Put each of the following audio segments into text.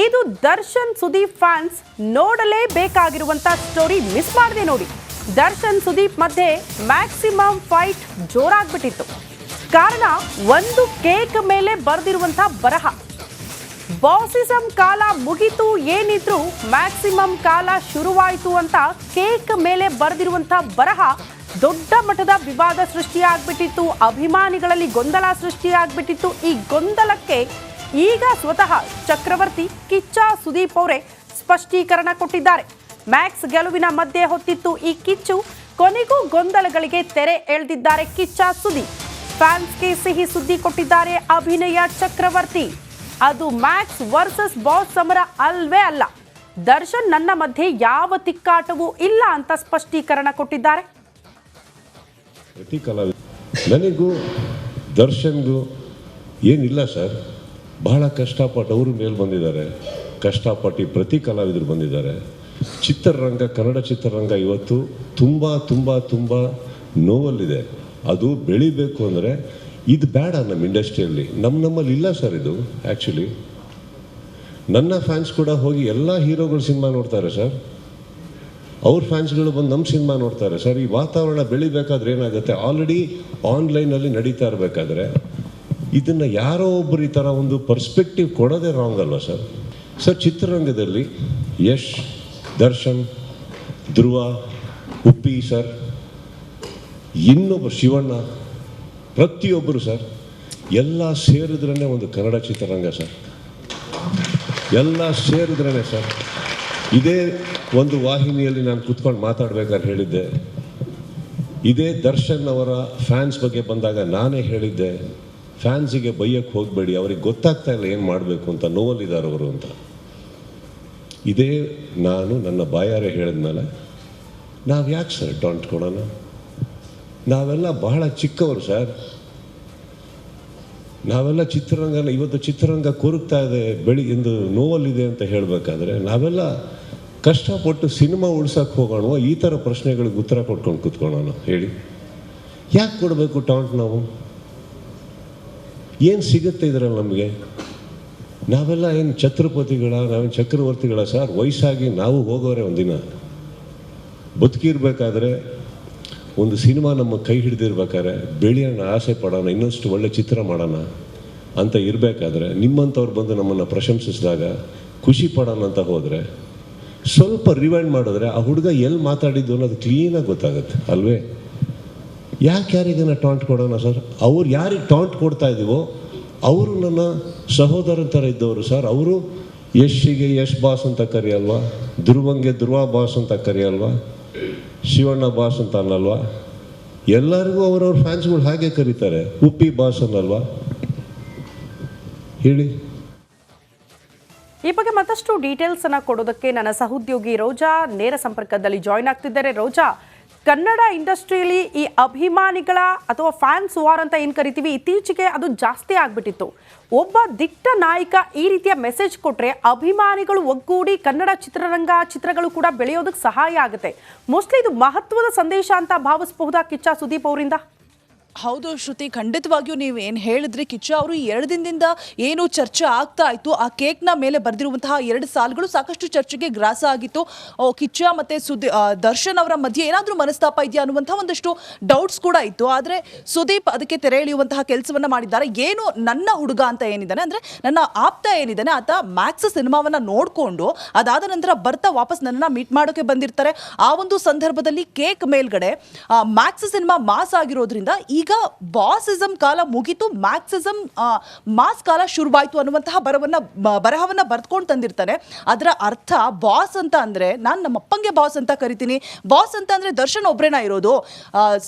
ಇದು ದರ್ಶನ್ ಸುದೀಪ್ ಫ್ಯಾನ್ಸ್ ನೋಡಲೇಬೇಕಾಗಿರುವಂತ story miss ಮಾಡದೆ ನೋಡಿ. ದರ್ಶನ್ ಸುದೀಪ್ ಮಧ್ಯೆ ಮ್ಯಾಕ್ಸಿಮಮ್ ಫೈಟ್ ಜೋರಾಗ್ಬಿಟ್ಟಿತ್ತು. ಕಾರಣ ಒಂದು ಕೇಕ್ ಮೇಲೆ ಬರೆದಿರುವಂತ ಬರಹ. ಬಾಸಿಸಂ ಕಾಲ ಮುಗಿತು ಏನಿದ್ರು ಮ್ಯಾಕ್ಸಿಮಮ್ ಕಾಲ ಶುರುವಾಯಿತು ಅಂತ ಕೇಕ್ ಮೇಲೆ ಬರೆದಿರುವಂತ ಬರಹ ದೊಡ್ಡ ಮಟ್ಟದ ವಿವಾದ ಸೃಷ್ಟಿಯಾಗ್ಬಿಟ್ಟಿತ್ತು. ಅಭಿಮಾನಿಗಳಲ್ಲಿ ಗೊಂದಲ ಸೃಷ್ಟಿಯಾಗ್ಬಿಟ್ಟಿತ್ತು. ಈ ಗೊಂದಲಕ್ಕೆ ಈಗ ಸ್ವತಃ ಚಕ್ರವರ್ತಿ ಕಿಚ್ಚ ಸುದೀಪ್ ಅವರೇ ಸ್ಪಷ್ಟೀಕರಣ ಕೊಟ್ಟಿದ್ದಾರೆ. ಮ್ಯಾಕ್ಸ್ ಗೆಲುವಿನ ಮಧ್ಯೆ ಹೊತ್ತಿತ್ತು ಈ ಕಿಚ್ಚು. ಕೊನೆಗೂ ಗೊಂದಲಗಳಿಗೆ ತೆರೆ ಎಳೆದಿದ್ದಾರೆ ಕಿಚ್ಚ ಸುದೀಪ್. ಫ್ಯಾನ್ಸ್ಗೆ ಸಿಹಿ ಸುದ್ದಿ ಕೊಟ್ಟಿದ್ದಾರೆ ಅಭಿನಯ ಚಕ್ರವರ್ತಿ. ಅದು ಮ್ಯಾಕ್ಸ್ ವರ್ಸಸ್ ಬಾಸ್ ಸಮರ ಅಲ್ವೇ ಅಲ್ಲ. ದರ್ಶನ್ ನನ್ನ ಮಧ್ಯೆ ಯಾವ ತಿಕ್ಕಾಟವೂ ಇಲ್ಲ ಅಂತ ಸ್ಪಷ್ಟೀಕರಣ ಕೊಟ್ಟಿದ್ದಾರೆ. ಪ್ರತಿ ಕಲಾವಿದ ನನಗೂ ದರ್ಶನ್ಗೂ ಏನಿಲ್ಲ ಸರ್. ಬಹಳ ಕಷ್ಟಪಟ್ಟು ಅವರು ಮೇಲೆ ಬಂದಿದ್ದಾರೆ. ಕಷ್ಟಪಟ್ಟು ಪ್ರತಿ ಕಲಾವಿದರು ಬಂದಿದ್ದಾರೆ. ಚಿತ್ರರಂಗ, ಕನ್ನಡ ಚಿತ್ರರಂಗ ಇವತ್ತು ತುಂಬ ತುಂಬ ತುಂಬ ನೋವಲ್ಲಿದೆ. ಅದು ಬೆಳಿಬೇಕು ಅಂದರೆ ಇದು ಬೇಡ. ನಮ್ಮ ಇಂಡಸ್ಟ್ರಿಯಲ್ಲಿ ನಮ್ಮಲ್ಲಿ ಇಲ್ಲ ಸರ್ ಇದು. ಆ್ಯಕ್ಚುಲಿ ನನ್ನ ಫ್ಯಾನ್ಸ್ ಕೂಡ ಹೋಗಿ ಎಲ್ಲ ಹೀರೋಗಳು ಸಿನಿಮಾ ನೋಡ್ತಾರೆ ಸರ್. ಅವ್ರ ಫ್ಯಾನ್ಸ್ಗಳು ಬಂದು ನಮ್ಮ ಸಿನಿಮಾ ನೋಡ್ತಾರೆ ಸರ್. ಈ ವಾತಾವರಣ ಬೆಳಿಬೇಕಾದ್ರೆ ಏನಾಗುತ್ತೆ, ಆಲ್ರೆಡಿ ಆನ್ಲೈನಲ್ಲಿ ನಡೀತಾ ಇರಬೇಕಾದ್ರೆ ಇದನ್ನು ಯಾರೋ ಒಬ್ಬರು ಈ ಥರ ಒಂದು ಪರ್ಸ್ಪೆಕ್ಟಿವ್ ಕೊಡೋದೇ ರಾಂಗ್ ಅಲ್ವಾ ಸರ್? ಸರ್, ಚಿತ್ರರಂಗದಲ್ಲಿ ಯಶ್, ದರ್ಶನ್, ಧ್ರುವ, ಉಪ್ಪಿ ಸರ್, ಇನ್ನೊಬ್ಬರು ಶಿವಣ್ಣ, ಪ್ರತಿಯೊಬ್ಬರು ಸರ್, ಎಲ್ಲ ಸೇರಿದ್ರೇ ಒಂದು ಕನ್ನಡ ಚಿತ್ರರಂಗ ಸರ್. ಎಲ್ಲ ಸೇರಿದ್ರೇ ಸರ್. ಇದೇ ಒಂದು ವಾಹಿನಿಯಲ್ಲಿ ನಾನು ಕೂತ್ಕೊಂಡು ಮಾತಾಡ್ಬೇಕಾದ್ರೆ ಹೇಳಿದ್ದೆ. ಇದೇ ದರ್ಶನ್ ಅವರ ಫ್ಯಾನ್ಸ್ ಬಗ್ಗೆ ಬಂದಾಗ ನಾನೇ ಹೇಳಿದ್ದೆ, ಫ್ಯಾನ್ಸಿಗೆ ಬೈಯಕ್ಕೆ ಹೋಗಬೇಡಿ, ಅವ್ರಿಗೆ ಗೊತ್ತಾಗ್ತಾ ಇಲ್ಲ ಏನು ಮಾಡಬೇಕು ಅಂತ, ನೋವಲ್ಲಿದ್ದಾರೆ ಅವರು ಅಂತ. ಇದೇ ನಾನು ನನ್ನ ಬಾಯಾರೆ ಹೇಳಿದ್ಮೇಲೆ ನಾವು ಯಾಕೆ ಸರ್ ಟಾಂಟ್ ಕೊಡೋಣ? ನಾವೆಲ್ಲ ಬಹಳ ಚಿಕ್ಕವರು ಸರ್. ನಾವೆಲ್ಲ ಚಿತ್ರರಂಗನ ಇವತ್ತು ಚಿತ್ರರಂಗ ಕೊರಗ್ತಾ ಇದೆ, ಬೆಳಿಗ್ಗೆಂದು ನೋವಲ್ಲಿದೆ ಅಂತ ಹೇಳಬೇಕಾದ್ರೆ ನಾವೆಲ್ಲ ಕಷ್ಟಪಟ್ಟು ಸಿನಿಮಾ ಉಳ್ಸೋಕ್ಕೆ ಹೋಗೋಣ. ಈ ಥರ ಪ್ರಶ್ನೆಗಳಿಗೆ ಉತ್ತರ ಕೊಟ್ಕೊಂಡು ಕೂತ್ಕೊಳ್ಳೋಣ. ಹೇಳಿ, ಯಾಕೆ ಕೊಡಬೇಕು ಟಾಂಟ್? ನಾವು ಏನು ಸಿಗುತ್ತೆ ಇದರಲ್ಲಿ ನಮಗೆ? ನಾವೆಲ್ಲ ಏನು ಛತ್ರಪತಿಗಳ, ನಾವೇನು ಚಕ್ರವರ್ತಿಗಳ ಸರ್? ವಯಸ್ಸಾಗಿ ನಾವು ಹೋಗೋರೆ ಒಂದಿನ. ಬದುಕಿರ್ಬೇಕಾದ್ರೆ ಒಂದು ಸಿನಿಮಾ ನಮ್ಮ ಕೈ ಹಿಡಿದಿರ್ಬೇಕಾದ್ರೆ ಬೆಳೆಯೋಣ, ಆಸೆ ಪಡೋಣ, ಇನ್ನಷ್ಟು ಒಳ್ಳೆ ಚಿತ್ರ ಮಾಡೋಣ ಅಂತ ಇರಬೇಕಾದ್ರೆ ನಿಮ್ಮಂಥವ್ರು ಬಂದು ನಮ್ಮನ್ನು ಪ್ರಶಂಸಿಸಿದಾಗ ಖುಷಿ ಪಡೋಣ ಅಂತ ಹೋದರೆ, ಸ್ವಲ್ಪ ರಿವೈಂಡ್ ಮಾಡಿದ್ರೆ ಆ ಹುಡುಗ ಎಲ್ಲಿ ಮಾತಾಡಿದ್ದು ಅನ್ನೋದು ಕ್ಲೀನಾಗಿ ಗೊತ್ತಾಗುತ್ತೆ ಅಲ್ವೇ? ಯಾಕೆ ಯಾರಿಗನ್ನ ಟಾಂಟ್ ಕೊಡೋಣ ಸರ್? ಅವ್ರು ಯಾರಿಗೆ ಟಾಂಟ್ ಕೊಡ್ತಾ ಇದ್ದೀವೋ ಅವರು ನನ್ನ ಸಹೋದರನ ಥರ ಇದ್ದವರು ಸರ್. ಅವರು ಯಶ್ಗೆ ಯಶ್ ಬಾಸ್ ಅಂತ ಕರೆಯಲ್ವಾ? ಧ್ರುವಂಗೆ ಧ್ರುವ ಬಾಸ್ ಅಂತ ಕರೆಯಲ್ವಾ? ಶಿವಣ್ಣ ಬಾಸ್ ಅಂತ ಅನ್ನಲ್ವಾ? ಎಲ್ಲರಿಗೂ ಅವರವ್ರ ಫ್ಯಾನ್ಸ್ಗಳು ಹಾಗೆ ಕರೀತಾರೆ. ಉಪ್ಪಿ ಬಾಸ್ ಅನ್ನಲ್ವಾ? ಹೇಳಿ. ಈ ಬಗ್ಗೆ ಮತ್ತಷ್ಟು ಡೀಟೇಲ್ಸ್ ಅನ್ನ ಕೊಡೋದಕ್ಕೆ ನನ್ನ ಸಹೋದ್ಯೋಗಿ ರೋಜಾ ನೇರ ಸಂಪರ್ಕದಲ್ಲಿ ಜಾಯ್ನ್ ಆಗ್ತಿದ್ದಾರೆ. ರೋಜಾ, ಕನ್ನಡ ಇಂಡಸ್ಟ್ರಿಯಲ್ಲಿ ಈ ಅಭಿಮಾನಿಗಳ ಅಥವಾ ಫ್ಯಾನ್ಸ್ ವಾರ್ ಅಂತ ಏನು ಕರಿತೀವಿ, ಇತ್ತೀಚೆಗೆ ಅದು ಜಾಸ್ತಿ ಆಗ್ಬಿಟ್ಟಿತ್ತು. ಒಬ್ಬ ದಿಟ್ಟ ನಾಯಕ ಈ ರೀತಿಯ ಮೆಸೇಜ್ ಕೊಟ್ರೆ ಅಭಿಮಾನಿಗಳು ಒಗ್ಗೂಡಿ ಕನ್ನಡ ಚಿತ್ರಗಳು ಕೂಡ ಬೆಳೆಯೋದಕ್ಕೆ ಸಹಾಯ ಆಗುತ್ತೆ. ಮೋಸ್ಟ್ಲಿ ಇದು ಮಹತ್ವದ ಸಂದೇಶ ಅಂತ ಭಾವಿಸಬಹುದಾ ಕಿಚ್ಚ ಸುದೀಪ್ ಅವರಿಂದ? ಹೌದು ಶ್ರುತಿ, ಖಂಡಿತವಾಗಿಯೂ ನೀವು ಏನು ಹೇಳಿದ್ರಿ. ಕಿಚ್ಚ ಅವರು 2 ದಿನದಿಂದ ಏನು ಚರ್ಚೆ ಆಗ್ತಾ ಇತ್ತು, ಆ ಕೇಕ್ನ ಮೇಲೆ ಬರೆದಿರುವಂತಹ 2 ಸಾಲುಗಳು ಸಾಕಷ್ಟು ಚರ್ಚೆಗೆ ಗ್ರಾಸ ಆಗಿತ್ತು. ಕಿಚ್ಚ ಮತ್ತು ದರ್ಶನ್ ಅವರ ಮಧ್ಯೆ ಏನಾದರೂ ಮನಸ್ತಾಪ ಇದೆಯಾ ಅನ್ನುವಂಥ ಒಂದಷ್ಟು ಡೌಟ್ಸ್ ಕೂಡ ಇತ್ತು. ಆದರೆ ಸುದೀಪ್ ಅದಕ್ಕೆ ತೆರೆ ಎಳೆಯುವಂತಹ ಕೆಲಸವನ್ನು ಮಾಡಿದ್ದಾರೆ. ಏನು ನನ್ನ ಹುಡುಗ ಅಂತ ಏನಿದ್ದಾನೆ, ಅಂದರೆ ನನ್ನ ಆಪ್ತ ಏನಿದ್ದಾನೆ, ಆತ ಮ್ಯಾಕ್ಸ್ ಸಿನಿಮಾವನ್ನು ನೋಡಿಕೊಂಡು ಅದಾದ ನಂತರ ಬರ್ತಾ ವಾಪಸ್ ನನ್ನನ್ನು ಮೀಟ್ ಮಾಡೋಕ್ಕೆ ಬಂದಿರ್ತಾರೆ. ಆ ಒಂದು ಸಂದರ್ಭದಲ್ಲಿ ಕೇಕ್ ಮೇಲ್ಗಡೆ ಮ್ಯಾಕ್ಸ್ ಸಿನಿಮಾ ಮಾಸ್ ಆಗಿರೋದ್ರಿಂದ ಈಗ ಬಾಸಿಸಂ ಕಾಲ ಮುಗಿತು, ಮ್ಯಾಕ್ಸಿಸಂ ಮಾಸ್ ಕಾಲ ಶುರುವಾಯಿತು ಅನ್ನುವಂತಹ ಬರಹವನ್ನ ಬರ್ದ್ಕೊಂಡು ತಂದಿರ್ತಾನೆ. ಅದರ ಅರ್ಥ ಬಾಸ್ ಅಂತ ಅಂದ್ರೆ ನಾನು ನಮ್ಮ ಅಪ್ಪಂಗೆ ಬಾಸ್ ಅಂತ ಕರಿತೀನಿ. ಬಾಸ್ ಅಂತ ಅಂದ್ರೆ ದರ್ಶನ್ ಒಬ್ರೇನ ಇರೋದು?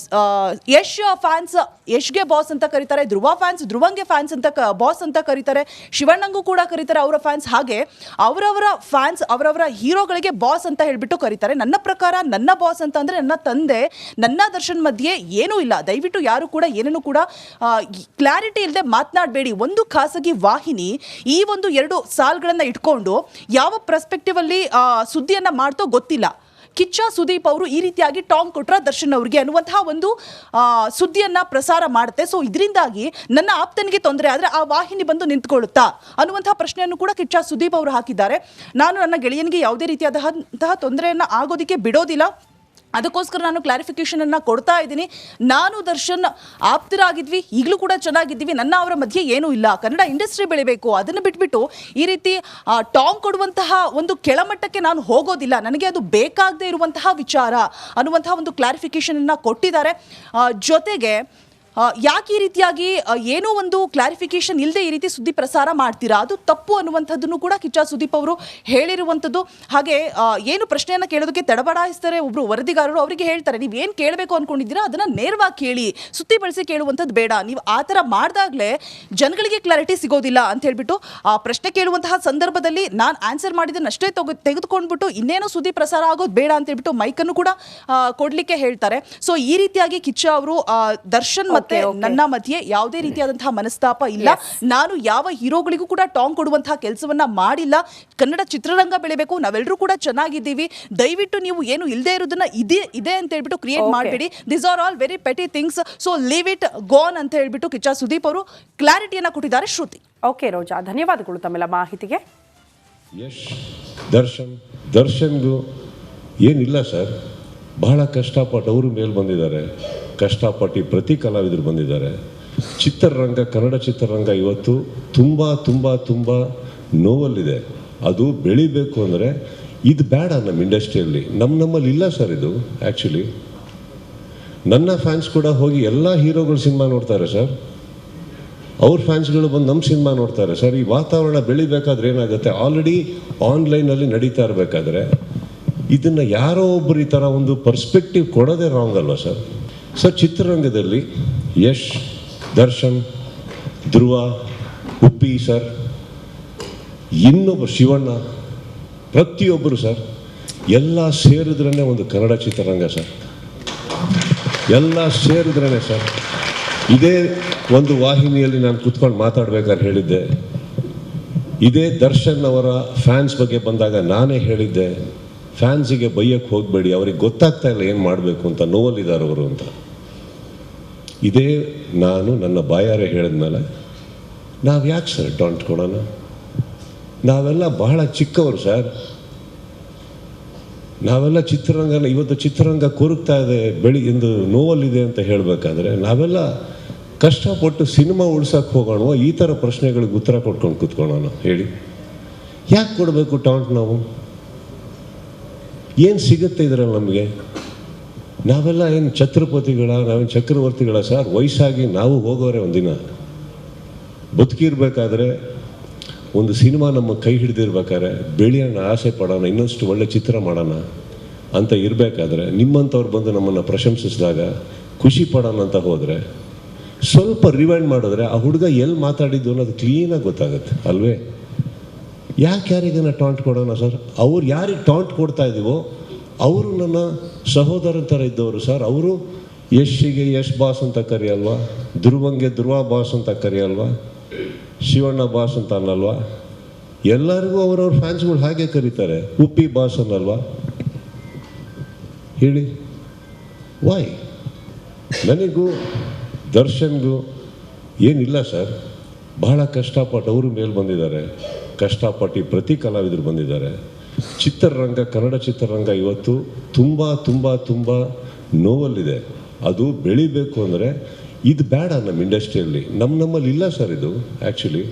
ಯಶ್ ಫ್ಯಾನ್ಸ್ ಯಶ್ಗೆ ಬಾಸ್ ಅಂತ ಕರೀತಾರೆ, ಧ್ರುವ ಫ್ಯಾನ್ಸ್ ಧ್ರುವಂಗೆ ಫ್ಯಾನ್ಸ್ ಅಂತ ಬಾಸ್ ಅಂತ ಕರೀತಾರೆ, ಶಿವಣ್ಣಂಗೂ ಕೂಡ ಕರೀತಾರೆ ಅವರ ಫ್ಯಾನ್ಸ್. ಹಾಗೆ ಅವರವರ ಫ್ಯಾನ್ಸ್ ಅವರವರ ಹೀರೋಗಳಿಗೆ ಬಾಸ್ ಅಂತ ಹೇಳ್ಬಿಟ್ಟು ಕರೀತಾರೆ. ನನ್ನ ಪ್ರಕಾರ ನನ್ನ ಬಾಸ್ ಅಂತ ಅಂದ್ರೆ ನನ್ನ ತಂದೆ, ನನ್ನ ದರ್ಶನ್ ಮಧ್ಯೆ ಏನೂ ಇಲ್ಲ. ದಯವಿಟ್ಟು ಯಾರು ಕೂಡ ಏನನ್ನು ಕೂಡ ಕ್ಲಾರಿಟಿ ಇಲ್ಲದೆ ಮಾತನಾಡಬೇಡಿ. ಒಂದು ಖಾಸಗಿ ವಾಹಿನಿ ಈ ಒಂದು 2 ಸಾಲುಗಳನ್ನು ಇಟ್ಕೊಂಡು ಯಾವ ಪರ್ಸ್ಪೆಕ್ಟಿವ್ ಅಲ್ಲಿ ಸುದ್ದಿಯನ್ನ ಮಾಡ್ತೋ ಗೊತ್ತಿಲ್ಲ. ಕಿಚ್ಚ ಸುದೀಪ್ ಅವರು ಈ ರೀತಿಯಾಗಿ ಟಾಂಗ್ ಕೊಟ್ರ ದರ್ಶನ್ ಅವರಿಗೆ ಅನ್ನುವಂತಹ ಒಂದು ಸುದ್ದಿಯನ್ನ ಪ್ರಸಾರ ಮಾಡುತ್ತೆ. ಸೊ ಇದರಿಂದಾಗಿ ನನ್ನ ಆಪ್ತನಿಗೆ ತೊಂದರೆ ಆದ್ರೆ ಆ ವಾಹಿನಿ ಬಂದು ನಿಂತ್ಕೊಳ್ಳುತ್ತಾ ಅನ್ನುವಂತಹ ಪ್ರಶ್ನೆಯನ್ನು ಕೂಡ ಕಿಚ್ಚ ಸುದೀಪ್ ಅವರು ಹಾಕಿದ್ದಾರೆ. ನಾನು ನನ್ನ ಗೆಳೆಯನಿಗೆ ಯಾವುದೇ ರೀತಿಯಾದಂತಹ ತೊಂದರೆಯನ್ನ ಆಗೋದಿಕ್ಕೆ ಬಿಡೋದಿಲ್ಲ, ಅದಕ್ಕೋಸ್ಕರ ನಾನು ಕ್ಲಾರಿಫಿಕೇಶನ್ ಅನ್ನ ಕೊಡ್ತಾ ಇದ್ದೀನಿ. ನಾನು ದರ್ಶನ್ ಆಪ್ತರಾಗಿದ್ವಿ, ಈಗಲೂ ಕೂಡ ಚೆನ್ನಾಗಿದ್ದೀವಿ, ನನ್ನ ಅವರ ಮಧ್ಯೆ ಏನೂ ಇಲ್ಲ. ಕನ್ನಡ ಇಂಡಸ್ಟ್ರಿ ಬೆಳಿಬೇಕು, ಅದನ್ನು ಬಿಟ್ಬಿಟ್ಟು ಈ ರೀತಿ ಟಾಂಗ್ ಕೊಡುವಂತಹ ಒಂದು ಕೆಳಮಟ್ಟಕ್ಕೆ ನಾನು ಹೋಗೋದಿಲ್ಲ, ನನಗೆ ಅದು ಬೇಕಾಗದೇ ಇರುವಂತಹ ವಿಚಾರ ಅನ್ನುವಂತಹ ಒಂದು ಕ್ಲಾರಿಫಿಕೇಶನ್ ಅನ್ನ ಕೊಟ್ಟಿದ್ದಾರೆ. ಜೊತೆಗೆ ಯಾಕೆ ಈ ರೀತಿಯಾಗಿ ಏನೋ ಒಂದು ಕ್ಲಾರಿಫಿಕೇಶನ್ ಇಲ್ಲದೆ ಈ ರೀತಿ ಸುದ್ದಿ ಪ್ರಸಾರ ಮಾಡ್ತೀರಾ, ಅದು ತಪ್ಪು ಅನ್ನುವಂಥದ್ದನ್ನು ಕೂಡ ಕಿಚ್ಚ ಸುದೀಪ್ ಅವರು ಹೇಳಿರುವಂಥದ್ದು. ಹಾಗೆ ಏನು ಪ್ರಶ್ನೆಯನ್ನು ಕೇಳೋದಕ್ಕೆ ತಡಬಡಾಯಿಸ್ತಾರೆ ಒಬ್ರು ವರದಿಗಾರರು, ಅವರಿಗೆ ಹೇಳ್ತಾರೆ ನೀವು ಏನು ಕೇಳಬೇಕು ಅನ್ಕೊಂಡಿದ್ದೀರಾ ಅದನ್ನ ನೇರವಾಗಿ ಕೇಳಿ, ಸುತ್ತಿ ಬಳಸಿ ಕೇಳುವಂಥದ್ದು ಬೇಡ, ನೀವು ಆ ಥರ ಮಾಡಿದಾಗಲೇ ಜನಗಳಿಗೆ ಕ್ಲಾರಿಟಿ ಸಿಗೋದಿಲ್ಲ ಅಂತ ಹೇಳ್ಬಿಟ್ಟು ಪ್ರಶ್ನೆ ಕೇಳುವಂತಹ ಸಂದರ್ಭದಲ್ಲಿ ನಾನು ಆನ್ಸರ್ ಮಾಡಿದ್ದನ್ನಷ್ಟೇ ತೆಗೆದುಕೊಂಡ್ಬಿಟ್ಟು ಇನ್ನೇನೋ ಸುದ್ದಿ ಪ್ರಸಾರ ಆಗೋದು ಬೇಡ ಅಂತ ಹೇಳ್ಬಿಟ್ಟು ಮೈಕನ್ನು ಕೂಡ ಕೊಡ್ಲಿಕ್ಕೆ ಹೇಳ್ತಾರೆ. ಸೊ ಈ ರೀತಿಯಾಗಿ ಕಿಚ್ಚ ಅವರು ದರ್ಶನ್ ಮತ್ತೆ ನನ್ನ ಮಧ್ಯೆ ಯಾವುದೇ ರೀತಿಯಾದಂತಹ ಮನಸ್ತಾಪ ಇಲ್ಲ, ನಾನು ಯಾವ ಹೀರೋಗಳಿಗೂ ಕೂಡ ಟಾಂಗ್ ಕೊಡುವಂತಹ ಕೆಲಸವನ್ನ ಮಾಡಿಲ್ಲ, ಕನ್ನಡ ಚಿತ್ರರಂಗ ಬೆಳಿಬೇಕು, ನಾವೆಲ್ಲರೂ ಕೂಡ ಚೆನ್ನಾಗಿದ್ದೀವಿ, ದಯವಿಟ್ಟು ನೀವು ಏನು ಇಲ್ಲದೆ ಇರೋದನ್ನ ಇದೆ ಅಂತ ಹೇಳ್ಬಿಟ್ಟು ಕ್ರಿಯೇಟ್ ಮಾಡಬೇಡಿ, this are all very petty things, so leave it gone ಅಂತ ಹೇಳ್ಬಿಟ್ಟು ಕಿಚ್ಚ ಸುದೀಪ್ ಅವರು ಕ್ಲಾರಿಟಿಯನ್ನ ಕೊಟ್ಟಿದ್ದಾರೆ. ಶ್ರುತಿ. ಓಕೆ ರೋಜಾ, ಧನ್ಯವಾದಗಳು ತಮ್ಮೆಲ್ಲ ಮಾಹಿತಿಗೆ. ಯಶ್ ದರ್ಶನ್ಗೂ ಏನಿಲ್ಲ ಸರ್, ಬಹಳ ಕಷ್ಟಪಟ್ಟು ಅವರು ಮೇಲೆ ಬಂದಿದ್ದಾರೆ, ಕಷ್ಟಪಟ್ಟು ಪ್ರತಿ ಕಲಾವಿದರು ಬಂದಿದ್ದಾರೆ. ಚಿತ್ರರಂಗ, ಕನ್ನಡ ಚಿತ್ರರಂಗ ಇವತ್ತು ತುಂಬ ತುಂಬ ತುಂಬ ನೋವಲ್ಲಿದೆ. ಅದು ಬೆಳಿಬೇಕು ಅಂದರೆ ಇದು ಬೇಡ ನಮ್ಮ ಇಂಡಸ್ಟ್ರಿಯಲ್ಲಿ, ನಮ್ಮಲ್ಲಿ ಇಲ್ಲ ಸರ್ ಇದು. ಆ್ಯಕ್ಚುಲಿ ನನ್ನ ಫ್ಯಾನ್ಸ್ ಕೂಡ ಹೋಗಿ ಎಲ್ಲ ಹೀರೋಗಳು ಸಿನಿಮಾ ನೋಡ್ತಾರೆ ಸರ್, ಅವ್ರ ಫ್ಯಾನ್ಸ್ಗಳು ಬಂದು ನಮ್ಮ ಸಿನಿಮಾ ನೋಡ್ತಾರೆ ಸರ್. ಈ ವಾತಾವರಣ ಬೆಳಿಬೇಕಾದ್ರೆ ಏನಾಗುತ್ತೆ, ಆಲ್ರೆಡಿ ಆನ್ಲೈನಲ್ಲಿ ನಡೀತಾ ಇರಬೇಕಾದ್ರೆ ಇದನ್ನು ಯಾರೋ ಒಬ್ಬರು ಈ ಥರ ಒಂದು ಪರ್ಸ್ಪೆಕ್ಟಿವ್ ಕೊಡೋದೇ ರಾಂಗ್ ಅಲ್ವಾ ಸರ್? ಸರ್ ಚಿತ್ರರಂಗದಲ್ಲಿ ಯಶ್, ದರ್ಶನ್, ಧ್ರುವ, ಉಪ್ಪಿ ಸರ್, ಇನ್ನೊಬ್ಬರು ಶಿವಣ್ಣ, ಪ್ರತಿಯೊಬ್ಬರು ಸರ್, ಎಲ್ಲ ಸೇರಿದ್ರೇ ಒಂದು ಕನ್ನಡ ಚಿತ್ರರಂಗ ಸರ್, ಎಲ್ಲ ಸೇರಿದ್ರೇ ಸರ್. ಇದೇ ಒಂದು ವಾಹಿನಿಯಲ್ಲಿ ನಾನು ಕೂತ್ಕೊಂಡು ಮಾತಾಡ್ಬೇಕಾದ್ರೆ ಹೇಳಿದ್ದೆ, ಇದೇ ದರ್ಶನ್ ಅವರ ಫ್ಯಾನ್ಸ್ ಬಗ್ಗೆ ಬಂದಾಗ ನಾನೇ ಹೇಳಿದ್ದೆ, ಫ್ಯಾನ್ಸಿಗೆ ಬೈಯಕ್ಕೆ ಹೋಗಬೇಡಿ, ಅವ್ರಿಗೆ ಗೊತ್ತಾಗ್ತಾ ಇಲ್ಲ ಏನು ಮಾಡಬೇಕು ಅಂತ, ನೋವಲ್ಲಿದ್ದಾರೆ ಅವರು ಅಂತ. ಇದೇ ನಾನು ನನ್ನ ಬಾಯಾರೆ ಹೇಳಿದ್ಮೇಲೆ ನಾವು ಯಾಕೆ ಸರ್ ಟಾಂಟ್ ಕೊಡೋಣ? ನಾವೆಲ್ಲ ಬಹಳ ಚಿಕ್ಕವರು ಸರ್, ನಾವೆಲ್ಲ ಚಿತ್ರರಂಗನ ಇವತ್ತು ಚಿತ್ರರಂಗ ಕೊರಗ್ತಾ ಇದೆ, ಎಂದು ನೋವಲ್ಲಿದೆ ಅಂತ ಹೇಳಬೇಕಾದ್ರೆ ನಾವೆಲ್ಲ ಕಷ್ಟಪಟ್ಟು ಸಿನಿಮಾ ಉಳ್ಸೋಕ್ಕೆ ಹೋಗೋಣ, ಈ ಥರ ಪ್ರಶ್ನೆಗಳಿಗೆ ಉತ್ತರ ಕೊಟ್ಕೊಂಡು ಕೂತ್ಕೊಳ್ಳೋಣ ಹೇಳಿ? ಯಾಕೆ ಕೊಡಬೇಕು ಟಾಂಟ್? ನಾವು ಏನು ಸಿಗುತ್ತೆ ಇದರಲ್ಲಿ ನಮಗೆ? ನಾವೆಲ್ಲ ಏನು ಛತ್ರಪತಿಗಳ, ನಾವೇನು ಚಕ್ರವರ್ತಿಗಳ ಸರ್? ವಯಸ್ಸಾಗಿ ನಾವು ಹೋಗೋರೆ ಒಂದಿನ ಬದುಕಿರ್ಬೇಕಾದ್ರೆ, ಒಂದು ಸಿನಿಮಾ ನಮ್ಮ ಕೈ ಹಿಡಿದಿರ್ಬೇಕಾದ್ರೆ ಬೆಳೆಯೋಣ, ಆಸೆ ಪಡೋಣ, ಇನ್ನೊಂದು ಒಳ್ಳೆ ಚಿತ್ರ ಮಾಡೋಣ ಅಂತ ಇರಬೇಕಾದ್ರೆ ನಿಮ್ಮಂಥವ್ರು ಬಂದು ನಮ್ಮನ್ನು ಪ್ರಶಂಸಿಸಿದಾಗ ಖುಷಿ ಪಡೋಣ ಅಂತ ಹೋದರೆ, ಸ್ವಲ್ಪ ರಿವೈಂಡ್ ಮಾಡಿದ್ರೆ ಆ ಹುಡುಗ ಎಲ್ಲಿ ಮಾತಾಡಿದ್ದು ಅನ್ನೋದು ಕ್ಲೀನಾಗಿ ಗೊತ್ತಾಗುತ್ತೆ ಅಲ್ವೇ? ಯಾರಿಗನ್ನ ಟಾಂಟ್ ಕೊಡೋಣ ಸರ್? ಅವ್ರು ಯಾರಿಗೆ ಟಾಂಟ್ ಕೊಡ್ತಾ ಇದ್ದೀವೋ ಅವರು ನನ್ನ ಸಹೋದರನ ಥರ ಇದ್ದವರು ಸರ್. ಅವರು ಯಶ್ಗೆ ಯಶ್ ಬಾಸ್ ಅಂತ ಕರೆಯಲ್ವಾ, ಧ್ರುವಂಗೆ ಧ್ರುವ ಬಾಸ್ ಅಂತ ಕರೆಯಲ್ವಾ, ಶಿವಣ್ಣ ಬಾಸ್ ಅಂತ ಅನ್ನಲ್ವಾ? ಎಲ್ಲರಿಗೂ ಅವ್ರವ್ರ ಫ್ಯಾನ್ಸ್ಗಳು ಹಾಗೆ ಕರೀತಾರೆ, ಉಪ್ಪಿ ಬಾಸ್ ಅನ್ನಲ್ವಾ ಹೇಳಿ? ವೈ? ನನಗೂ ದರ್ಶನ್ಗೂ ಏನಿಲ್ಲ ಸರ್, ಬಹಳ ಕಷ್ಟಪಟ್ಟು ಅವರು ಮೇಲೆ ಬಂದಿದ್ದಾರೆ, ಕಷ್ಟಪಟ್ಟು ಪ್ರತಿ ಕಲಾವಿದರು ಬಂದಿದ್ದಾರೆ. ಚಿತ್ರರಂಗ, ಕನ್ನಡ ಚಿತ್ರರಂಗ ಇವತ್ತು ತುಂಬ ತುಂಬ ತುಂಬ ನೋವಲ್ಲಿದೆ. ಅದು ಬೆಳಿಬೇಕು ಅಂದರೆ ಇದು ಬೇಡ ನಮ್ಮ ಇಂಡಸ್ಟ್ರಿಯಲ್ಲಿ, ನಮ್ಮಲ್ಲಿ ಇಲ್ಲ ಸರ್ ಇದು. ಆ್ಯಕ್ಚುಲಿ